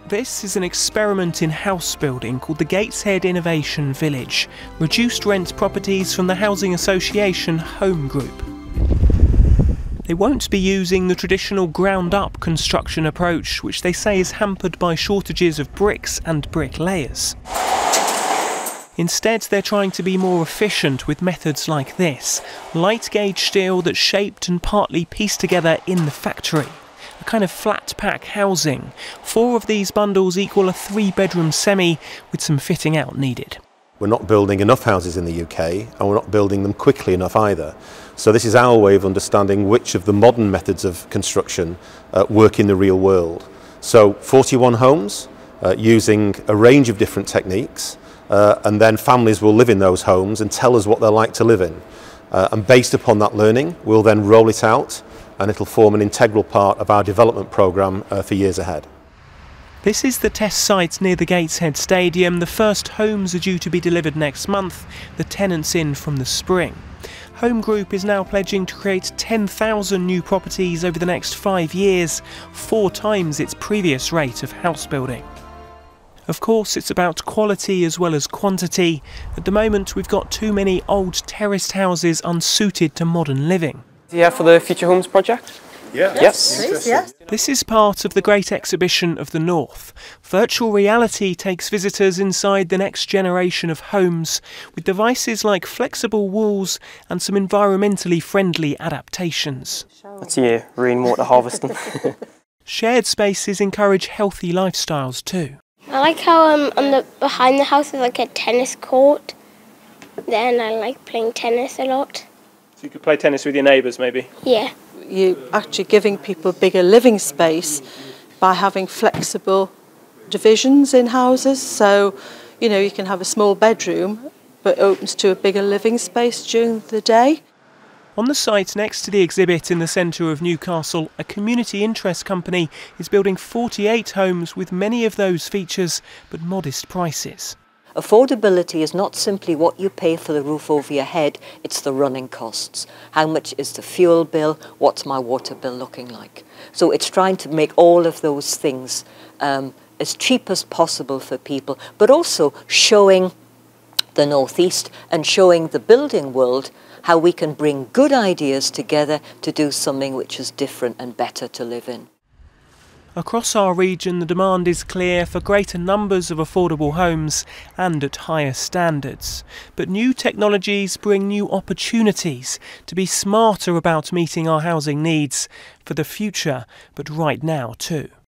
This is an experiment in house building called the Gateshead Innovation Village, reduced rent properties from the housing association Home Group. They won't be using the traditional ground-up construction approach, which they say is hampered by shortages of bricks and bricklayers. Instead, they're trying to be more efficient with methods like this: light gauge steel that's shaped and partly pieced together in the factory. A kind of flat pack housing. 4 of these bundles equal a 3-bedroom semi with some fitting out needed. We're not building enough houses in the UK, and we're not building them quickly enough either. So this is our way of understanding which of the modern methods of construction work in the real world. So 41 homes using a range of different techniques, and then families will live in those homes and tell us what they're like to live in. And based upon that learning, we'll then roll it out, and it'll form an integral part of our development programme for years ahead. This is the test site near the Gateshead Stadium. The first homes are due to be delivered next month, the tenants in from the spring. Home Group is now pledging to create 10,000 new properties over the next 5 years, 4 times its previous rate of house building. Of course, it's about quality as well as quantity. At the moment, we've got too many old terraced houses unsuited to modern living. Yeah, for the Future Homes project? Yeah. Yes. Yes. This is part of the Great Exhibition of the North. Virtual reality takes visitors inside the next generation of homes, with devices like flexible walls and some environmentally friendly adaptations. That's your rainwater harvesting. Shared spaces encourage healthy lifestyles too. I like how behind the house is like a tennis court. Then I like playing tennis a lot. So you could play tennis with your neighbours maybe? Yeah. You're actually giving people bigger living space by having flexible divisions in houses. So, you know, you can have a small bedroom, but it opens to a bigger living space during the day. On the site next to the exhibit in the centre of Newcastle, a community interest company is building 48 homes with many of those features, but modest prices. Affordability is not simply what you pay for the roof over your head, it's the running costs. How much is the fuel bill? What's my water bill looking like? So it's trying to make all of those things as cheap as possible for people, but also showing the North East and showing the building world how we can bring good ideas together to do something which is different and better to live in. Across our region, the demand is clear for greater numbers of affordable homes and at higher standards. But new technologies bring new opportunities to be smarter about meeting our housing needs for the future, but right now too.